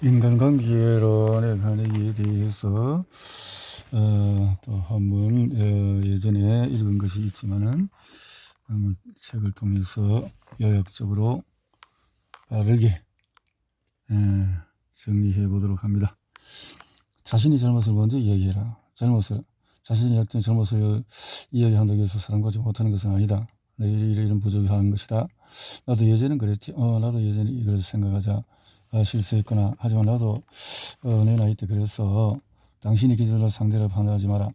인간관계론에 관하기에 대해서 또 한번 예전에 읽은 것이 있지만은 책을 통해서 요약적으로 빠르게 정리해 보도록 합니다. 자신이 잘못을 먼저 이야기해라. 자신이 했던 잘못을 이야기한다고 해서 사람과지 못하는 것은 아니다. 내가 이런 부족이 하는 것이다. 나도 예전엔 그랬지. 나도 예전에 이걸 생각하자. 실수했구나. 하지만 나도 내 나이 때 그래서 당신이 기준으로 상대를 판단하지 마라.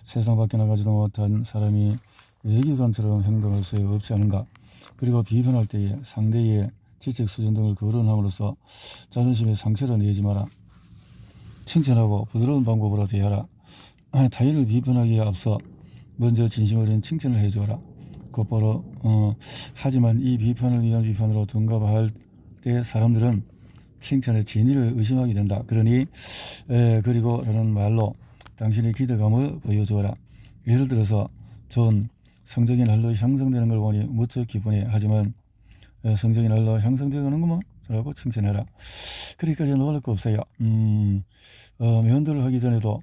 세상 밖에 나가지도 못한 사람이 외교관처럼 행동할 수 없지 않은가. 그리고 비판할 때에 상대의 지적 수준 등을 거론함으로써 자존심에 상처를 내지 마라. 칭찬하고 부드러운 방법으로 대하라. 타인을 비판하기에 앞서 먼저 진심 어린 칭찬을 해주어라. 곧바로 하지만 이 비판을 위한 비판으로 둔갑할 때 사람들은 칭찬의 진위를 의심하게 된다. 그러니 그리고 라는 말로 당신의 기대감을 보여주어라. 예를 들어서 좋은 성적이 날로 향상되는 걸 보니 무척 기쁘네. 하지만 성적이 날로 향상되어가는구먼 라고 칭찬해라. 그러니까 놀랄 거 없어요. 면도를 하기 전에도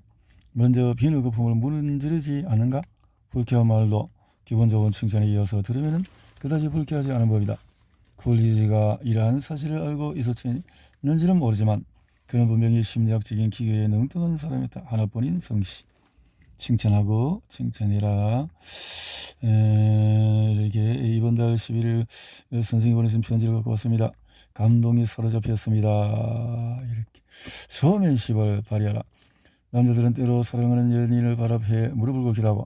먼저 비누 거품을 문지르지 않은가? 불쾌한 말도 기분 좋은 칭찬에 이어서 들으면 그다지 불쾌하지 않은 법이다. 쿨리즈가 이러한 사실을 알고 있었는지는 모르지만 그는 분명히 심리학적인 기계에 능통한 사람이다. 하나뿐인 성씨. 칭찬하고 칭찬해라. 이렇게 이번 달 11일 선생님이 보내신 편지를 갖고 왔습니다. 감동이 사로잡혔습니다. 이렇게 소맨십을 발휘하라. 남자들은 때로 사랑하는 연인을 바라해 무릎을 꿇기도 하고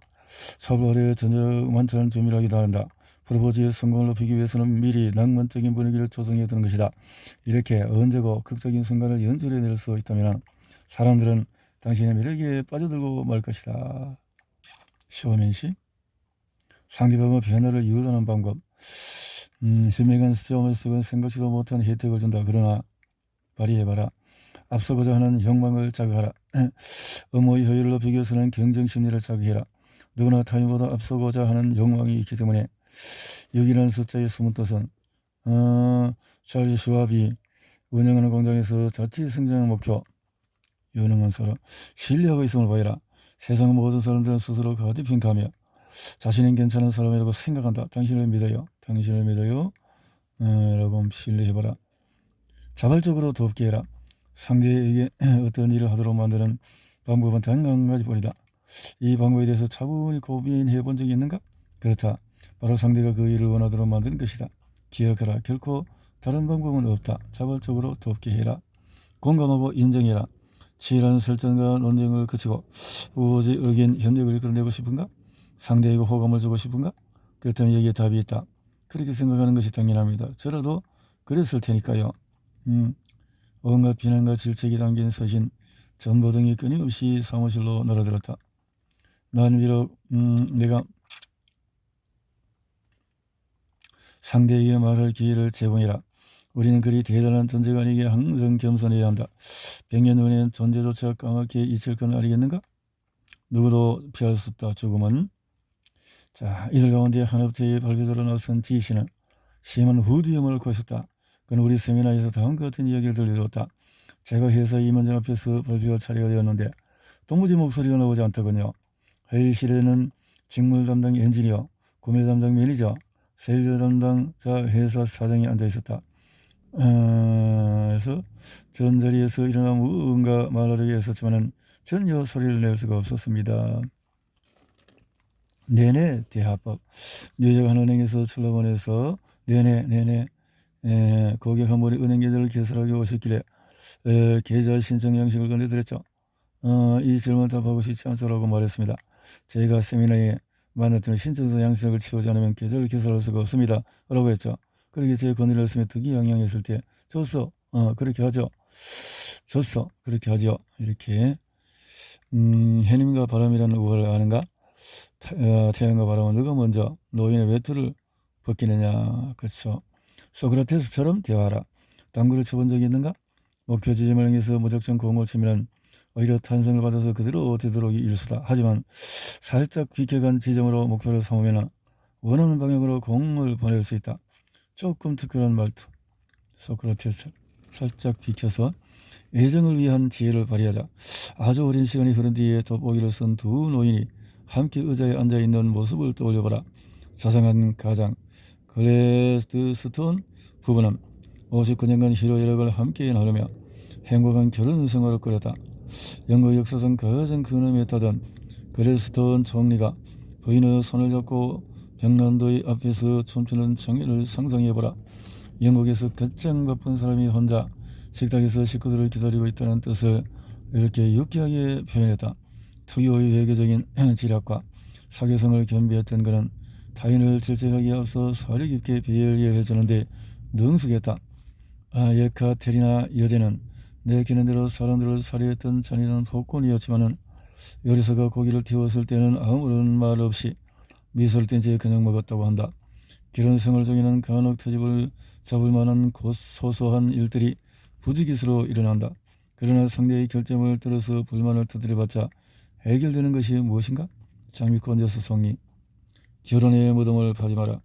서로의 저녁 만찬 준비를 하기도 한다. 프로포즈의 성공을 높이기 위해서는 미리 낭만적인 분위기를 조성해 두는 것이다. 이렇게 언제고 극적인 순간을 연출해낼 수 있다면 사람들은 당신의 매력에 빠져들고 말 것이다. 쇼맨십. 상대방의 변화를 유도하는 방법. 신명한 시점을 쓰고 생각지도 못한 혜택을 준다. 그러나 발휘해봐라. 앞서고자 하는 욕망을 자극하라. 업무의 효율을 높이기 위해서는 경쟁심리를 자극해라. 누구나 타인보다 앞서고자 하는 욕망이 있기 때문에 여기라는 숫자의 숨은 뜻은 찰리 슈왑이 운영하는 공장에서 자치 성장 목표 유능한 사람 신뢰하고 있음을 보여라. 세상 모든 사람들은 스스로 가디 평가하며 자신은 괜찮은 사람이라고 생각한다. 당신을 믿어요. 라고 신뢰해봐라. 자발적으로 돕게 해라. 상대에게 어떤 일을 하도록 만드는 방법은 단 한 가지뿐이다. 이 방법에 대해서 차분히 고민해 본 적이 있는가? 그렇다. 바로 상대가 그 일을 원하도록 만드는 것이다. 기억하라. 결코 다른 방법은 없다. 자발적으로 돕게 해라. 공감하고 인정해라. 치열한 설전과 논쟁을 거치고 우호적 의견 협력을 이끌어내고 싶은가? 상대에게 호감을 주고 싶은가? 그렇다면 여기에 답이 있다. 그렇게 생각하는 것이 당연합니다. 저라도 그랬을 테니까요. 온갖 비난과 질책이 담긴 서신, 전보 등이 끊임없이 사무실로 날아들었다. 난 비록 내가 상대에게 말할 기회를 제공해라. 우리는 그리 대단한 존재가 아니기에 항상 겸손해야 한다. 100년 후에는 존재조차 까맣게 잊힐 건 아니겠는가? 누구도 피할 수 없다. 조금은. 자, 이들 가운데 한 업체의 발표자로 나선 지씨는 심한 후두염을 앓고 있었다. 그는 우리 세미나에서 다음과 같은 이야기를 들려줬다. 제가 회사 임원장 앞에서 발표할 차례가 되었는데 도무지 목소리가 나오지 않더군요. 회의실에는 직물 담당 엔지니어, 구매 담당 매니저, 세일즈 담당자 회사 사장이 앉아 있었다. 그래서 전자리에서 일어나 무언가 말하려고 했었지만 전혀 소리를 낼 수가 없었습니다. 내내 대화법. 뉴욕 한 은행에서 출납원에서 내내 고객 한 분이 은행 계좌를 개설하기 오셨길래 계좌 신청 양식을 건네드렸죠. 이 질문 답하고 싶지 않소라고 말했습니다. 저희가 세미나에 만났더니 신청서 양식을 치우지 않으면 계좌를 개설할 수가 없습니다. 라고 했죠. 그렇게 제 건의를 했으면 득이양양했을 때 줬어. 그렇게 하죠. 줬어. 그렇게 하죠. 이렇게 해님과 바람이라는 우화를 아는가? 태양과 바람은 누가 먼저 노인의 외투를 벗기느냐. 그렇죠. 소크라테스처럼 대화하라. 당구를 쳐본 적이 있는가? 목표 지점을 향해서 무작정 공을 치면 오히려 탄성을 받아서 그대로 되도록이 일수다. 하지만 살짝 비켜간 지점으로 목표를 삼으면 원하는 방향으로 공을 보낼 수 있다. 조금 특별한 말투. 소크라테스. 살짝 비켜서 애정을 위한 지혜를 발휘하자. 아주 오랜 시간이 흐른 뒤에 돋보기를 쓴 두 노인이 함께 의자에 앉아있는 모습을 떠올려보라. 자상한 가장 글래드스톤 부부는 59년간 희로애락을 함께 나누며 행복한 결혼 생활을 꾸렸다. 영국 역사상 가장 근엄에 타던 글래드스톤 총리가 부인의 손을 잡고 벽난로의 앞에서 춤추는 장면을 상상해보라. 영국에서 가장 바쁜 사람이 혼자 식탁에서 식구들을 기다리고 있다는 뜻을 이렇게 유쾌하게 표현했다. 특유의 외교적인 지략과 사교성을 겸비했던 그는 타인을 질책하기에 앞서 사려 깊게 배려해주는데 능숙했다. 예카테리나 여제는 내키는 대로 사람들을 살해했던 잔인한 폭군이었지만은 요리사가 고기를 튀었을 때는 아무런 말 없이 미소를 띤 채 그냥 먹었다고 한다. 결혼 생활 중에는 간혹 트집을 잡을 만한 소소한 일들이 부지기수로 일어난다. 그러나 상대의 결점을 들어서 불만을 두드려봤자 해결되는 것이 무엇인가? 장미코 언제서 성리. 결혼의 무덤을 파지 마라.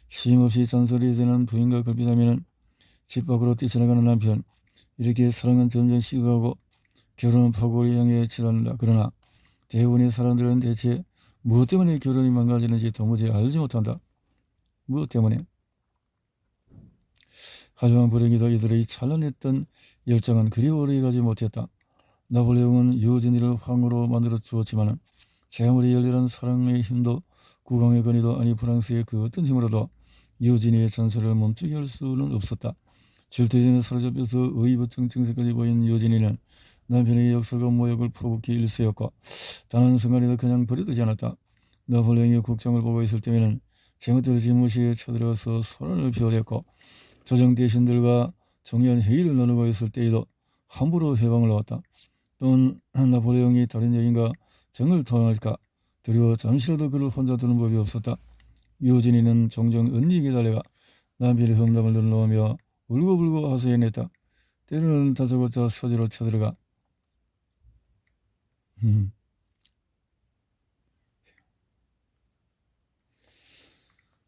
쉼없이 잔소리 되는 부인과 걸핏하면은 집 밖으로 뛰쳐나가는 남편. 이렇게 사랑은 점점 식어가고 결혼은 파국을 향해 치닫는다. 그러나 대부분의 사람들은 대체 무엇 때문에 결혼이 망가지는지 도무지 알지 못한다. 무엇 때문에? 하지만 불행히도 이들의 찬란했던 열정은 그리 오래 가지 못했다. 나폴레옹은 유진이를 황후로 만들어 주었지만 제 아무리 열렬한 사랑의 힘도 국왕의 권위도 아니 프랑스의 그 어떤 힘으로도 유진이의 잔소리를 멈추게 할 수는 없었다. 질투심에 사로잡혀서 의붓증 증세까지 보인 유진이는 남편의 역설과 모욕을 풀어붓기 일쑤였고 단 한순간에도 그냥 버려두지 않았다. 나폴레옹이 국정을 보고 있을 때에는 제멋대로 집무실에 쳐들어가서 소란을 피워댔고 조정 대신들과 중요한 회의를 나누고 있을 때에도 함부로 회방을 놓았다. 또는 나폴레옹이 다른 여인과 정을 통할까 두려워 잠시라도 그를 혼자 두는 법이 없었다. 유진이는 종종 언니에게 달려가 남편의 험담을 늘어놓으며 울고불고 하소연했다. 때로는 다짜고짜 서지로 쳐들어가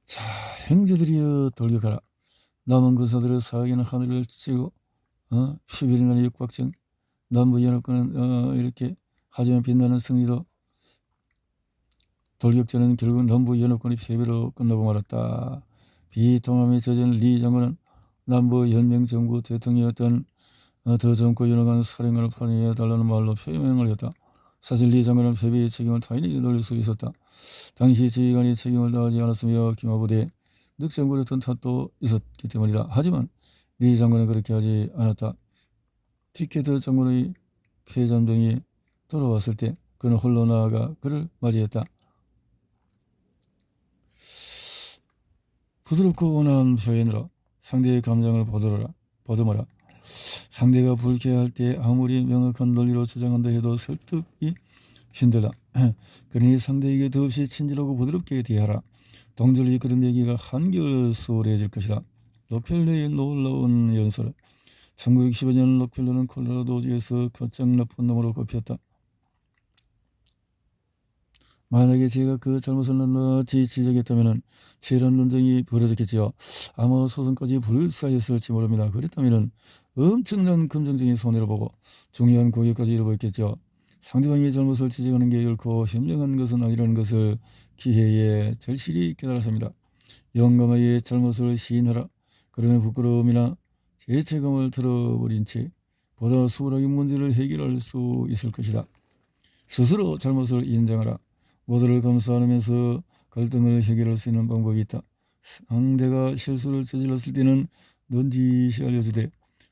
자, 형제들이여 돌격하라. 남은 군사들의 사악에는 하늘을 찌고 11일간의 육박증 남부연합군은 이렇게 하지만 빛나는 승리도 돌격전은 결국 남부연합군의 패배로 끝나고 말았다. 비통함에 젖은 리 장군은 남부연맹정부 대통령이었던 더 젊고 유능한 사령관을 파견해달라는 말로 표명을 했다. 사실 리 장군은 패배의 책임을 타인에게 돌릴 수 있었다. 당시 지휘관이 책임을 다하지 않았으며 기마부대에 늑장거렸던 탓도 있었기 때문이다. 하지만 리 장군은 그렇게 하지 않았다. 티케트 장군의 폐잠정이 돌아왔을 때 그는 홀로 나아가 그를 맞이했다. 부드럽고 온화한 표현으로 상대의 감정을 보듬어라. 상대가 불쾌할 때 아무리 명확한 논리로 주장한다 해도 설득이 힘들다. 그러니 상대에게 더없이 친절하고 부드럽게 대하라. 동절을 이끄는 얘기가 한결 소홀해질 것이다. 록펠러의 놀라운 연설. 1915년 록펠러는 콜로라도주에서 가장 나쁜 놈으로 꼽혔다. 만약에 제가 그 잘못을 낱낱이 지적했다면 치열한 논쟁이 벌어졌겠지요. 아마 소송까지 불사했을지 모릅니다. 그랬다면 엄청난 금전적인 손해를 보고 중요한 고객까지 잃어버렸겠죠. 상대방의 잘못을 지적하는 게 결코 현명한 것은 아니라는 것을 기회에 절실히 깨달았습니다. 용감하게 잘못을 시인하라. 그러면 부끄러움이나 죄책감을 들어버린 채 보다 수월하게 문제를 해결할 수 있을 것이다. 스스로 잘못을 인정하라. 모두를 감싸안으면서 갈등을 해결할 수 있는 방법이 있다. 상대가 실수를 저질렀을 때는 넌지시 알려주되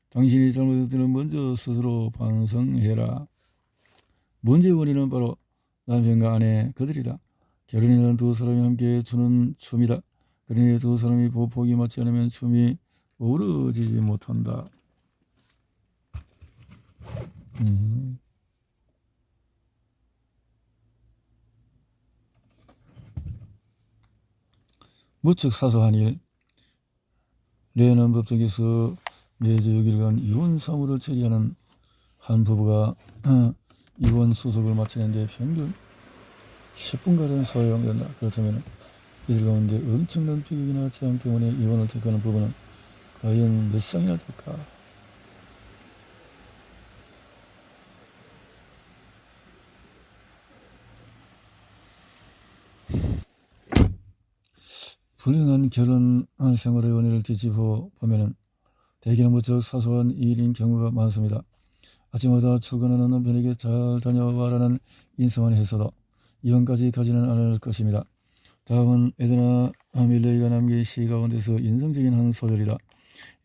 당신이 잘못했을 때는 먼저 스스로 반성해라. 문제의 원인은 바로 남편과 아내 그들이다. 결혼이라는 두 사람이 함께 추는 춤이다. 그러니 두 사람이 보폭이 맞지 않으면 춤이 어우러지지 못한다. 무척 사소한 일. 레넌 법정에서 매주 6일간 이혼 사무를 처리하는 한 부부가 이혼 수속을 마치는데 평균 10분가량 소요된다. 그렇다면 이들 가운데 엄청난 비극이나 재앙 때문에 이혼을 택하는 부부는 과연 몇 쌍이나 될까? 불행한 결혼 생활의 원인을 뒤집어 보면은 대개는 무척 사소한 일인 경우가 많습니다. 아침마다 출근하는 남편에게 잘 다녀와라는 인사만 했어도 이혼까지 가지는 않을 것입니다. 다음은 에드나 밀레이가 남긴 시 가운데서 인상적인 한 소절이다.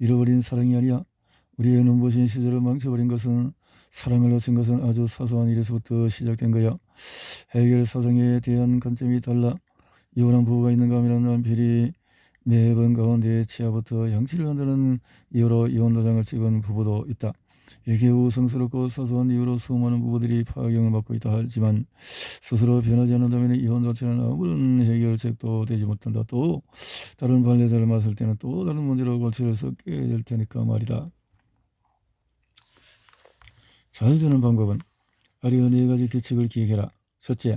잃어버린 사랑이 아니야. 우리의 눈부신 시절을 망쳐버린 것은 사랑을 놓친 것은 아주 사소한 일에서부터 시작된 거야. 해결 사정에 대한 관점이 달라. 이혼한 부부가 있는가 하면 남편이 매번 가운데 치아부터 양치를 한다는 이유로 이혼 도장을 찍은 부부도 있다. 이게 우성스럽고 사소한 이유로 수많은 부부들이 파경을 받고 있다 하지만 스스로 변하지 않는다면 이혼 자체는 아무런 해결책도 되지 못한다. 또 다른 반대자를 맞을 때는 또 다른 문제로 골치를 썩게 될 테니까 말이다. 잘 자는 방법은 아래의 4가지 규칙을 기억해라. 첫째,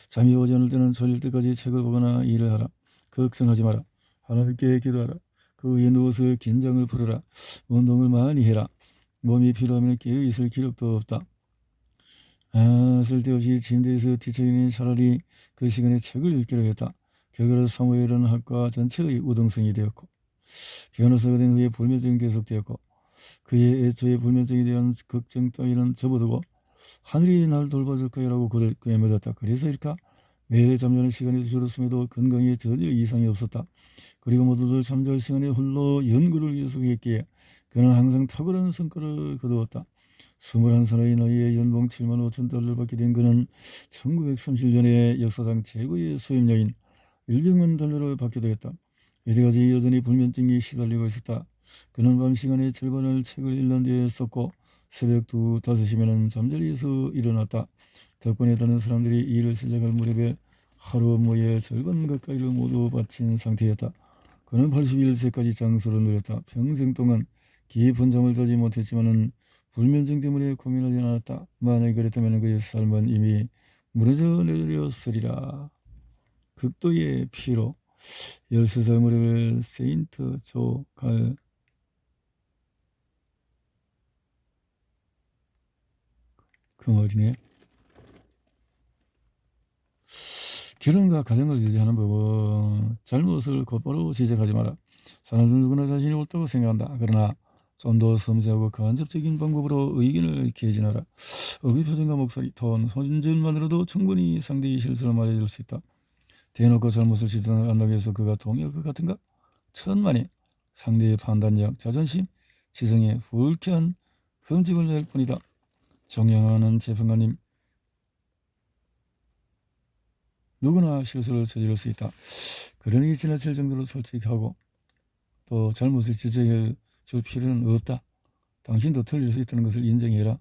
잠이 오지 않을 때는 졸릴 때까지 책을 보거나 일을 하라. 걱정하지 마라. 하나님께 기도하라. 그 위에 누워서 긴장을 풀어라. 운동을 많이 해라. 몸이 피로하면 깨어있을 기력도 없다. 쓸데없이 침대에서 뒤척이니 차라리 그 시간에 책을 읽기로 했다. 결과로 사무엘은 학과 전체의 우등생이 되었고 변호사가 된 후에 불면증이 계속되었고 그의 애초에 불면증에 대한 걱정 따위는 접어두고 하늘이 날 돌봐줄 거야라고 그에 믿었다. 그래서일까? 매일 잠자는 시간이 줄었음에도 건강에 전혀 이상이 없었다. 그리고 모두들 잠잘 시간에 홀로 연구를 계속했기에 그는 항상 탁월한 성과를 거두었다. 21살의 나이에 연봉 7만 5천 달러를 받게 된 그는 1937년에 역사상 최고의 수입료인 100만 달러를 받게 되었다. 이때까지 여전히 불면증이 시달리고 있었다. 그는 밤 시간의 절반을 책을 읽는 데 썼고 새벽 2, 5시면 잠자리에서 일어났다. 덕분에 다른 사람들이 일을 시작할 무렵에 하루 업무의 절반 가까이를 모두 바친 상태였다. 그는 81세까지 장수를 누렸다. 평생 동안 깊은 잠을 자지 못했지만은 불면증 때문에 고민하지 않았다. 만약에 그랬다면 그의 삶은 이미 무너져 내렸으리라. 극도의 피로 13살 무렵에 세인트 조갈 그 말이네. 결혼과 가정을 유지하는 법은 잘못을 곧바로 지적하지 마라. 사람들은 누구나 자신이 옳다고 생각한다. 그러나 좀 더 섬세하고 간접적인 방법으로 의견을 개진하라. 얼굴 표정과 목소리, 톤, 손짓만으로도 충분히 상대의 실수를 말해줄 수 있다. 대놓고 잘못을 지적한다고 해서 그가 동의할 것 같은가? 천만에 상대의 판단력, 자존심, 지성에 불쾌한 흠집을 낼 뿐이다. 존경하는 재판관님, 누구나 실수를 저지를 수 있다. 그러니 지나칠 정도로 솔직하고 또 잘못을 지적해 줄 필요는 없다. 당신도 틀릴 수 있다는 것을 인정해라.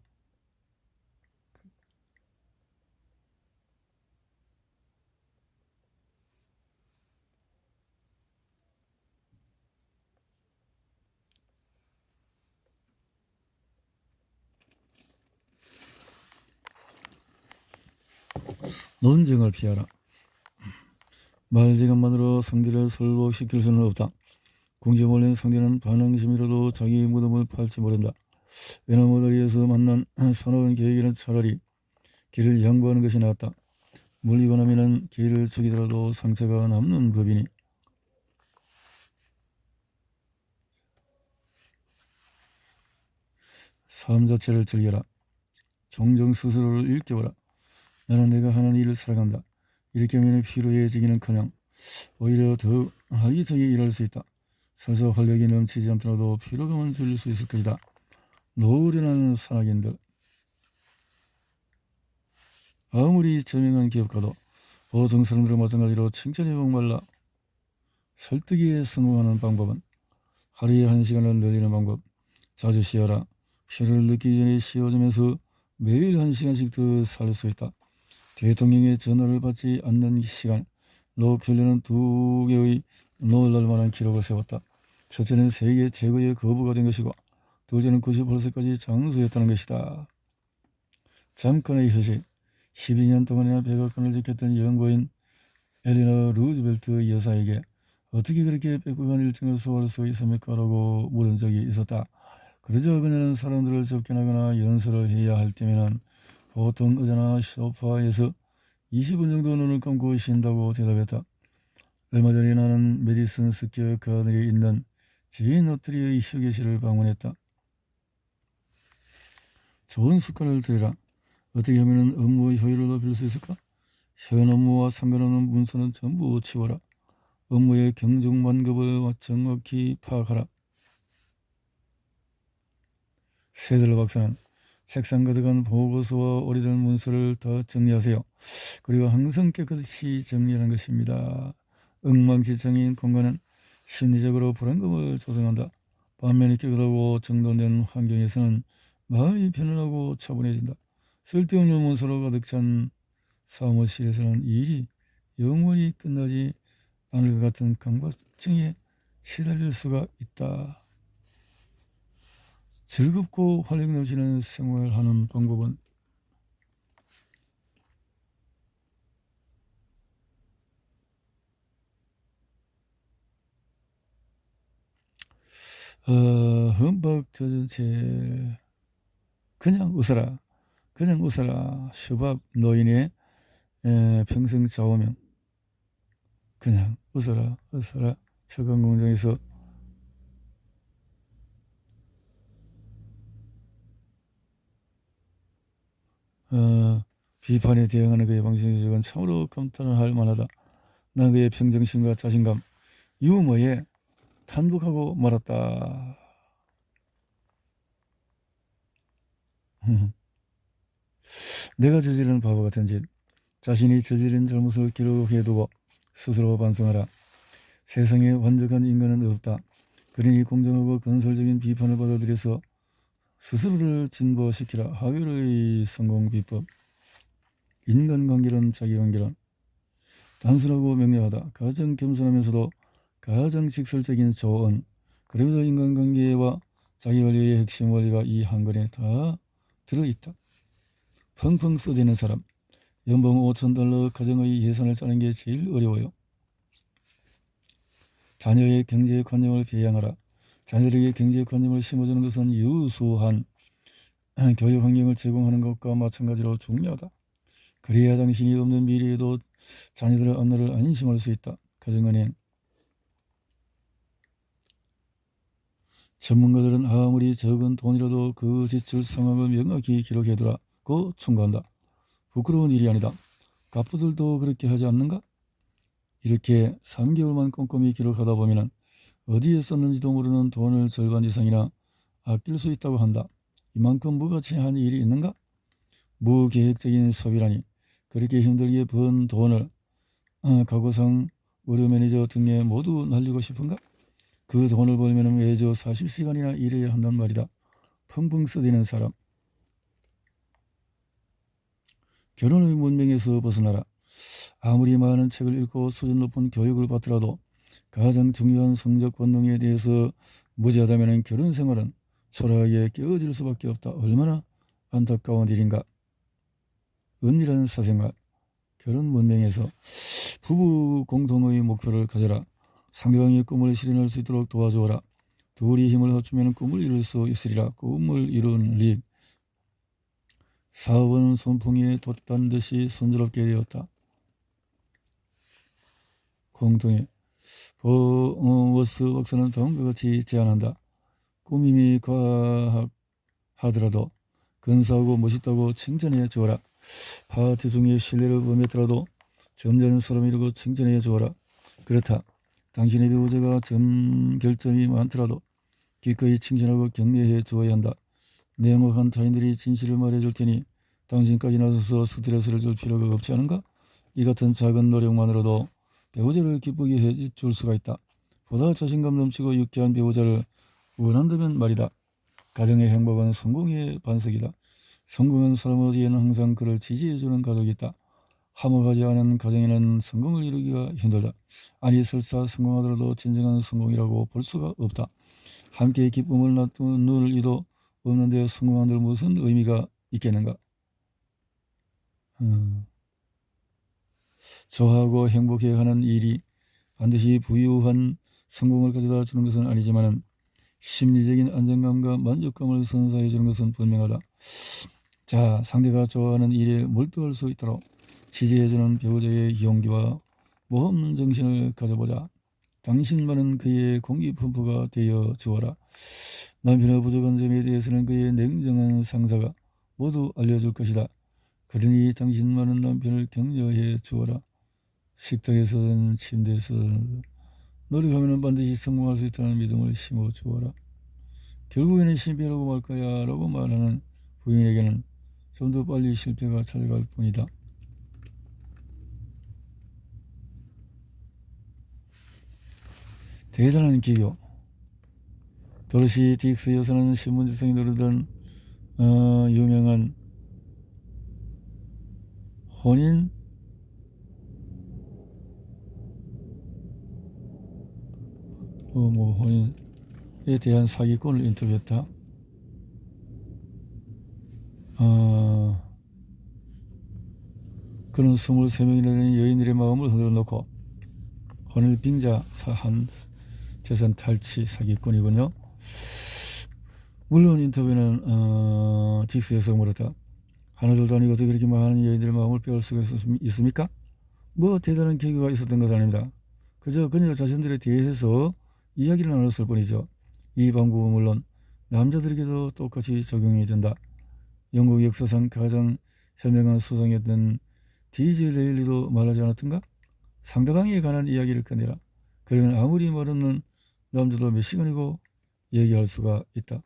논쟁을 피하라. 말지간만으로 상대를 설복시킬 수는 없다. 궁지몰래 상대는 반항심이라도 자기 무덤을 팔지 모른다. 외나무다리에서 만난 사나운 계획에는 차라리 길을 양보하는 것이 낫다. 물리고 나면은 개를 죽이더라도 상처가 남는 법이니 삶 자체를 즐겨라. 종종 스스로를 일깨워라. 나는 내가 하는 일을 사랑한다. 이렇게 하면 피로해지기는커녕 오히려 더 활기차게 일할 수 있다. 설사 활력이 넘치지 않더라도 피로감은 줄일 수 있을 것이다. 노련한 산악인들, 아무리 저명한 기업가도 보통 사람들과 마찬가지로 칭찬에 목말라 설득에 성공하는 방법은 하루에 1시간을 늘리는 방법. 자주 쉬어라. 피로를 느끼기 전에 쉬어주면서 매일 1시간씩 더 살 수 있다. 대통령의 전화를 받지 않는 시간. 록펠러는 2개의 놀랄 만한 기록을 세웠다. 첫째는 세계 최고의 거부가 된 것이고 둘째는 98세까지 장수였다는 것이다. 잠깐의 휴식. 12년 동안이나 백악관을 지켰던 영부인 엘리너 루즈벨트 여사에게 어떻게 그렇게 빽빽한 일정을 소화할 수 있습니까? 라고 물은 적이 있었다. 그러자 그녀는 사람들을 접견하거나 연설을 해야 할 때면 보통 의자나 소파에서 20분 정도 눈을 감고 쉰다고 대답했다. 얼마 전에 나는 메디슨 스퀘어 가든에 있는 제인 오트리의 휴게실을 방문했다. 좋은 습관을 들여라. 어떻게 하면 업무의 효율을 높일 수 있을까? 현 업무와 상관없는 문서는 전부 치워라. 업무의 경중만급을 정확히 파악하라. 세들러 박사는 책상 가득한 보고서와 오래된 문서를 다 정리하세요. 그리고 항상 깨끗이 정리하는 것입니다. 엉망진창인 공간은 심리적으로 불안감을 조성한다. 반면에 깨끗하고 정돈된 환경에서는 마음이 편안하고 차분해진다. 쓸데없는 문서로 가득 찬 사무실에서는 일이 영원히 끝나지 않을 것 같은 강박증에 시달릴 수가 있다. 즐겁고 활력 넘치는 생활하는 방법은 흠뻑 젖은 채 그냥 웃어라. 그냥 웃어라. 슈밥 노인의 평생 좌우명. 그냥 웃어라. 웃어라. 철강공장에서 비판에 대응하는 그의 방식은 참으로 감탄할 만하다. 난 그의 평정심과 자신감, 유머에 탄복하고 말았다. 내가 저지른 바보 같은 짓, 자신이 저지른 잘못을 기록해두고 스스로 반성하라. 세상에 완벽한 인간은 없다. 그러니 공정하고 건설적인 비판을 받아들여서 스스로를 진보시키라. 하율의 성공 비법. 인간관계론 자기관계론. 단순하고 명료하다. 가장 겸손하면서도 가장 직설적인 조언. 그래도 인간관계와 자기관리의 핵심 원리가 이 한 권에 다 들어있다. 펑펑 쏘대는 사람. 연봉 $5,000 가정의 예산을 짜는 게 제일 어려워요. 자녀의 경제관념을 배양하라. 자녀에게 경제관념을 심어주는 것은 유수한 교육 환경을 제공하는 것과 마찬가지로 중요하다. 그래야 당신이 없는 미래에도 자녀들의 앞날을 안심할 수 있다. 가정은행. 전문가들은 아무리 적은 돈이라도 그 지출 상황을 명확히 기록해두라고 충고한다. 부끄러운 일이 아니다. 갑부들도 그렇게 하지 않는가? 이렇게 3개월만 꼼꼼히 기록하다 보면 어디에 썼는지도 모르는 돈을 절반 이상이나 아낄 수 있다고 한다. 이만큼 무가치한 일이 있는가? 무계획적인 소비라니. 그렇게 힘들게 번 돈을 가구상, 의료 매니저 등에 모두 날리고 싶은가? 그 돈을 벌면 매주 40시간이나 일해야 한단 말이다. 펑펑 쓰디는 사람. 결혼의 문명에서 벗어나라. 아무리 많은 책을 읽고 수준 높은 교육을 받더라도 가장 중요한 성적 본능에 대해서 무지하다면 결혼 생활은 초라하게 깨어질 수밖에 없다. 얼마나 안타까운 일인가. 은밀한 사생활. 결혼 문명에서 부부 공동의 목표를 가져라. 상대방의 꿈을 실현할 수 있도록 도와주어라. 둘이 힘을 합치면 꿈을 이룰 수 있으리라. 꿈을 이룬 릭. 사업은 손풍이에 돛단 듯이 순조롭게 되었다. 공통의 워스 박사는 다음과 같이 제안한다. 꾸밈이 과학하더라도 근사하고 멋있다고 칭찬해 주어라. 파트 중에 신뢰를 범했더라도 점잖은 사람이라고 칭찬해 주어라. 그렇다. 당신의 배우자가 결점이 많더라도 기꺼이 칭찬하고 격려해 주어야 한다. 냉혹한 타인들이 진실을 말해줄 테니 당신까지 나서서 스트레스를 줄 필요가 없지 않은가? 이 같은 작은 노력만으로도 배우자를 기쁘게 해줄 수가 있다. 보다 자신감 넘치고 유쾌한 배우자를 원한다면 말이다. 가정의 행복은 성공의 반석이다. 성공한 사람 어디에는 항상 그를 지지해주는 가족이 있다. 화목하지 않은 가정에는 성공을 이루기가 힘들다. 아니 설사 성공하더라도 진정한 성공이라고 볼 수가 없다. 함께 기쁨을 나눌 이도 없는데 성공한들 무슨 의미가 있겠는가. 좋아하고 행복해하는 일이 반드시 부유한 성공을 가져다 주는 것은 아니지만 심리적인 안정감과 만족감을 선사해 주는 것은 분명하다. 자, 상대가 좋아하는 일에 몰두할 수 있도록 지지해 주는 배우자의 용기와 모험 정신을 가져보자. 당신만은 그의 공기펌프가 되어 주어라. 남편의 부족한 점에 대해서는 그의 냉정한 상사가 모두 알려줄 것이다. 그러니 당신만은 남편을 격려해 주어라. 식탁에서든 침대에서든 노력하면 반드시 성공할 수 있다는 믿음을 심어 주어라. 결국에는 실패하고 말 거야 라고 말하는 부인에게는 좀 더 빨리 실패가 찾아갈 뿐이다. 대단한 기교. 도로시 딕스 여사는 신문지성이 노르던 유명한 혼인에 대한 사기꾼을 인터뷰했다. 그는 23명이나 되는 여인들의 마음을 흔들어 놓고 혼을 빙자한 재산 탈취 사기꾼이군요. 물론 인터뷰는 딕스 여사가 물었다. 하나둘도 아니고 어떻게 그렇게 많은 여인들의 마음을 빼올 수가 있습니까? 뭐 대단한 계기가 있었던 것 아닙니다. 그저 그녀 자신들에 대해서 이야기를 나눴을 뿐이죠. 이 방법은 물론 남자들에게도 똑같이 적용이 된다. 영국 역사상 가장 현명한 수상이었던 디즈레일리도 말하지 않았던가? 상대방에 관한 이야기를 꺼내라. 그러면 아무리 말 없는 남자도 몇 시간이고 얘기할 수가 있다.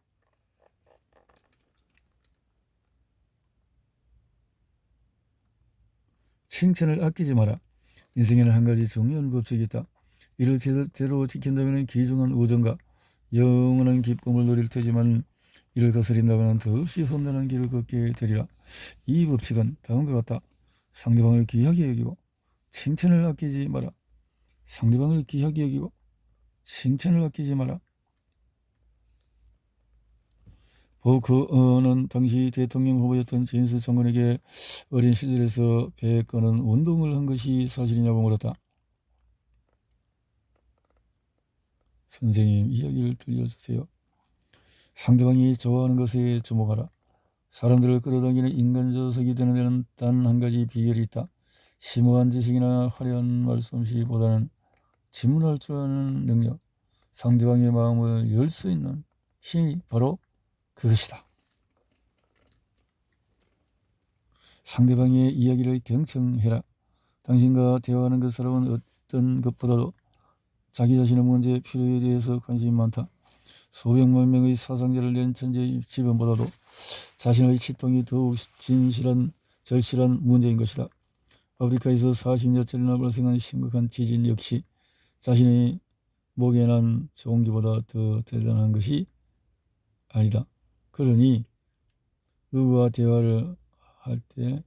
칭찬을 아끼지 마라. 인생에는 한 가지 중요한 법칙이 있다. 이를 제대로 지킨다면 귀중한 우정과 영원한 기쁨을 누릴 테지만 이를 거스린다면 더없이 험난한 길을 걷게 되리라. 이 법칙은 다음과 같다. 상대방을 귀하게 여기고 칭찬을 아끼지 마라. 상대방을 귀하게 여기고 칭찬을 아끼지 마라. 보크는 당시 대통령 후보였던 제임스 장관에게 어린 시절에서 베이컨은 운동을 한 것이 사실이냐고 물었다. 선생님, 이야기를 들려주세요. 상대방이 좋아하는 것에 주목하라. 사람들을 끌어당기는 인간저석이 되는 데는 단 한 가지 비결이 있다. 심오한 지식이나 화려한 말솜씨보다는 질문할 줄 아는 능력, 상대방의 마음을 열 수 있는 힘이 바로 그것이다. 상대방의 이야기를 경청해라. 당신과 대화하는 그 사람은 어떤 것보다도 자기 자신의 문제, 필요에 대해서 관심이 많다. 수백만 명의 사상자를 낸 천재 지변보다도 자신의 치통이 더욱 절실한 문제인 것이다. 아프리카에서 40년째나 발생한 심각한 지진 역시 자신의 목에 난 종기보다 더 대단한 것이 아니다. 그러니 누구와 대화를 할 때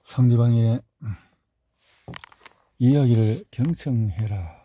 상대방의 이야기를 경청해라.